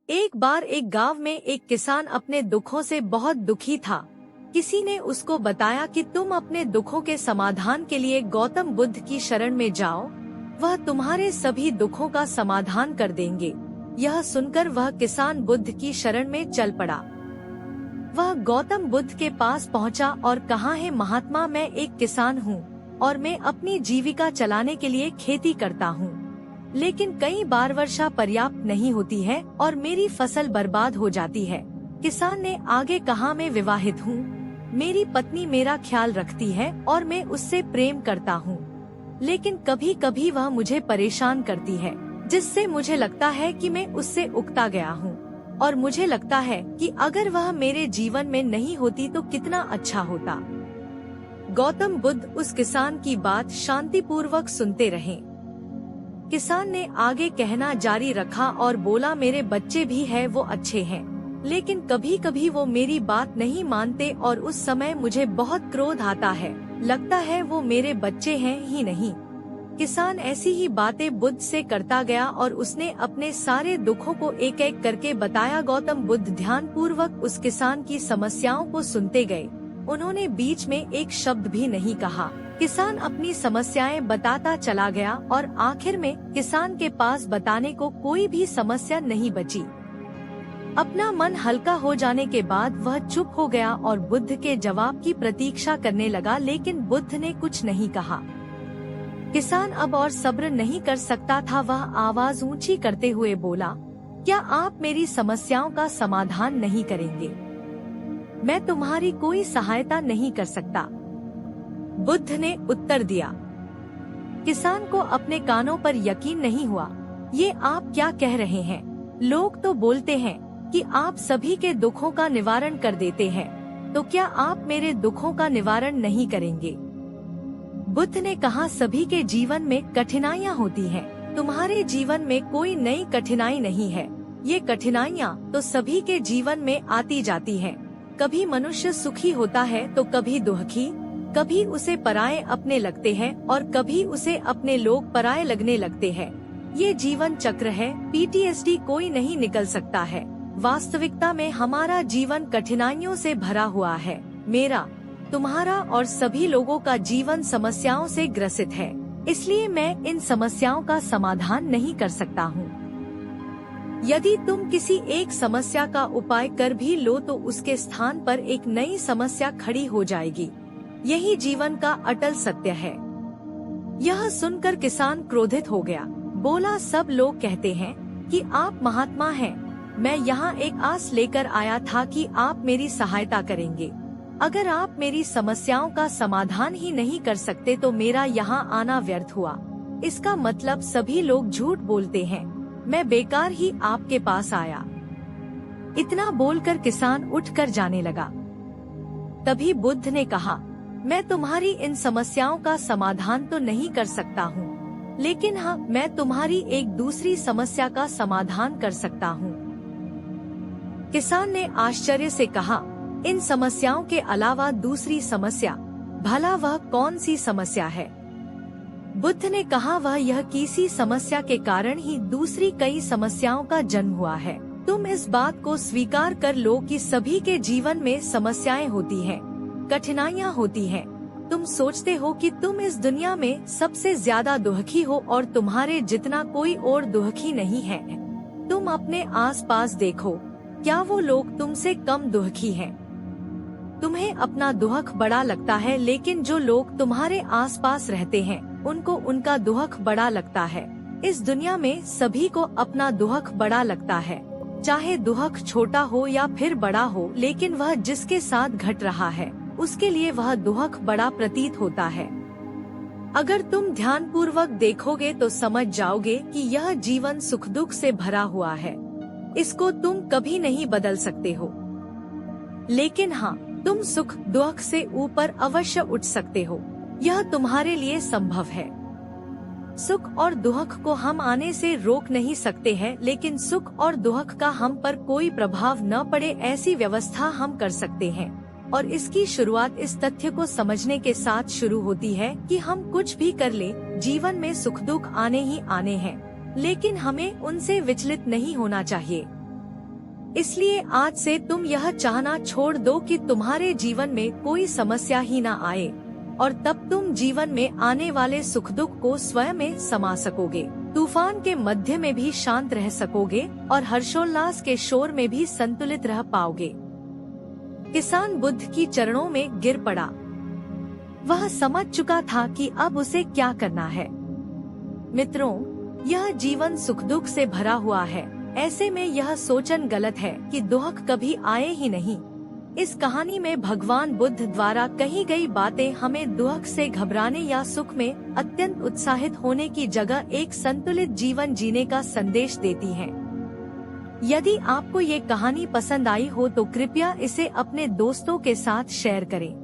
एक बार एक गांव में एक किसान अपने दुखों से बहुत दुखी था। किसी ने उसको बताया कि तुम अपने दुखों के समाधान के लिए गौतम बुद्ध की शरण में जाओ, वह तुम्हारे सभी दुखों का समाधान कर देंगे। यह सुनकर वह किसान बुद्ध की शरण में चल पड़ा। वह गौतम बुद्ध के पास पहुंचा और कहा, है महात्मा, मैं एक किसान हूँ और मैं अपनी जीविका चलाने के लिए खेती करता हूँ, लेकिन कई बार वर्षा पर्याप्त नहीं होती है और मेरी फसल बर्बाद हो जाती है। किसान ने आगे कहा, मैं विवाहित हूँ, मेरी पत्नी मेरा ख्याल रखती है और मैं उससे प्रेम करता हूँ, लेकिन कभी कभी वह मुझे परेशान करती है, जिससे मुझे लगता है कि मैं उससे उकता गया हूँ और मुझे लगता है कि अगर वह मेरे जीवन में नहीं होती तो कितना अच्छा होता। गौतम बुद्ध उस किसान की बात शांतिपूर्वक सुनते रहे। किसान ने आगे कहना जारी रखा और बोला, मेरे बच्चे भी हैं, वो अच्छे हैं, लेकिन कभी कभी वो मेरी बात नहीं मानते और उस समय मुझे बहुत क्रोध आता है। लगता है वो मेरे बच्चे हैं ही नहीं। किसान ऐसी ही बातें बुद्ध से करता गया और उसने अपने सारे दुखों को एक एक करके बताया। गौतम बुद्ध ध्यानपूर्वक उस किसान की समस्याओं को सुनते गए। उन्होंने बीच में एक शब्द भी नहीं कहा। किसान अपनी समस्याएं बताता चला गया और आखिर में किसान के पास बताने को कोई भी समस्या नहीं बची। अपना मन हल्का हो जाने के बाद वह चुप हो गया और बुद्ध के जवाब की प्रतीक्षा करने लगा, लेकिन बुद्ध ने कुछ नहीं कहा। किसान अब और सब्र नहीं कर सकता था। वह आवाज ऊंची करते हुए बोला, क्या आप मेरी समस्याओं का समाधान नहीं करेंगे? मैं तुम्हारी कोई सहायता नहीं कर सकता। बुद्ध ने उत्तर दिया। किसान को अपने कानों पर यकीन नहीं हुआ। ये आप क्या कह रहे हैं? लोग तो बोलते हैं कि आप सभी के दुखों का निवारण कर देते हैं, तो क्या आप मेरे दुखों का निवारण नहीं करेंगे? बुद्ध ने कहा, सभी के जीवन में कठिनाइयाँ होती हैं। तुम्हारे जीवन में कोई नई कठिनाई नहीं है। ये कठिनाइयाँ तो सभी के जीवन में आती जाती हैं। कभी मनुष्य सुखी होता है तो कभी दुखी, कभी उसे पराये अपने लगते हैं और कभी उसे अपने लोग पराये लगने लगते हैं। ये जीवन चक्र है। पीटीएसडी कोई नहीं निकल सकता है। वास्तविकता में हमारा जीवन कठिनाइयों से भरा हुआ है। मेरा, तुम्हारा और सभी लोगों का जीवन समस्याओं से ग्रसित है। इसलिए मैं इन समस्याओं का समाधान नहीं कर सकता हूँ। यदि तुम किसी एक समस्या का उपाय कर भी लो तो उसके स्थान पर एक नई समस्या खड़ी हो जाएगी। यही जीवन का अटल सत्य है। यह सुनकर किसान क्रोधित हो गया। बोला, सब लोग कहते हैं कि आप महात्मा हैं। मैं यहाँ एक आस लेकर आया था कि आप मेरी सहायता करेंगे। अगर आप मेरी समस्याओं का समाधान ही नहीं कर सकते तो मेरा यहाँ आना व्यर्थ हुआ। इसका मतलब सभी लोग झूठ बोलते हैं। मैं बेकार ही आपके पास आया। इतना बोलकर किसान उठकर जाने लगा। तभी बुद्ध ने कहा, मैं तुम्हारी इन समस्याओं का समाधान तो नहीं कर सकता हूँ, लेकिन हाँ, मैं तुम्हारी एक दूसरी समस्या का समाधान कर सकता हूँ। किसान ने आश्चर्य से कहा, इन समस्याओं के अलावा दूसरी समस्या? भला वह कौन सी समस्या है? बुद्ध ने कहा, वह यह किसी समस्या के कारण ही दूसरी कई समस्याओं का जन्म हुआ है। तुम इस बात को स्वीकार कर लो कि सभी के जीवन में समस्याएं होती हैं, कठिनाइयाँ होती हैं। तुम सोचते हो कि तुम इस दुनिया में सबसे ज्यादा दुखी हो और तुम्हारे जितना कोई और दुखी नहीं है। तुम अपने आसपास देखो, क्या वो लोग तुमसे कम दुखी हैं? तुम्हें अपना दुख बड़ा लगता है, लेकिन जो लोग तुम्हारे आसपास रहते हैं उनको उनका दुख बड़ा लगता है। इस दुनिया में सभी को अपना दुख बड़ा लगता है, चाहे दुख छोटा हो या फिर बड़ा हो, लेकिन वह जिसके साथ घट रहा है उसके लिए वह दुख बड़ा प्रतीत होता है। अगर तुम ध्यानपूर्वक देखोगे तो समझ जाओगे कि यह जीवन सुख दुख से भरा हुआ है। इसको तुम कभी नहीं बदल सकते हो, लेकिन हाँ, तुम सुख दुख से ऊपर अवश्य उठ सकते हो। यह तुम्हारे लिए संभव है। सुख और दुख को हम आने से रोक नहीं सकते हैं, लेकिन सुख और दुख का हम पर कोई प्रभाव न पड़े ऐसी व्यवस्था हम कर सकते हैं। और इसकी शुरुआत इस तथ्य को समझने के साथ शुरू होती है कि हम कुछ भी कर ले, जीवन में सुख दुख आने ही आने हैं, लेकिन हमें उनसे विचलित नहीं होना चाहिए। इसलिए आज से तुम यह चाहना छोड़ दो कि तुम्हारे जीवन में कोई समस्या ही ना आए, और तब तुम जीवन में आने वाले सुख दुख को स्वयं में समा सकोगे। तूफान के मध्य में भी शांत रह सकोगे और हर्षोल्लास के शोर में भी संतुलित रह पाओगे। किसान बुद्ध की चरणों में गिर पड़ा। वह समझ चुका था कि अब उसे क्या करना है। मित्रों, यह जीवन सुख दुख से भरा हुआ है। ऐसे में यह सोचन गलत है कि दुख कभी आए ही नहीं। इस कहानी में भगवान बुद्ध द्वारा कही गई बातें हमें दुख से घबराने या सुख में अत्यंत उत्साहित होने की जगह एक संतुलित जीवन जीने का संदेश देती हैं। यदि आपको ये कहानी पसंद आई हो तो कृपया इसे अपने दोस्तों के साथ शेयर करें।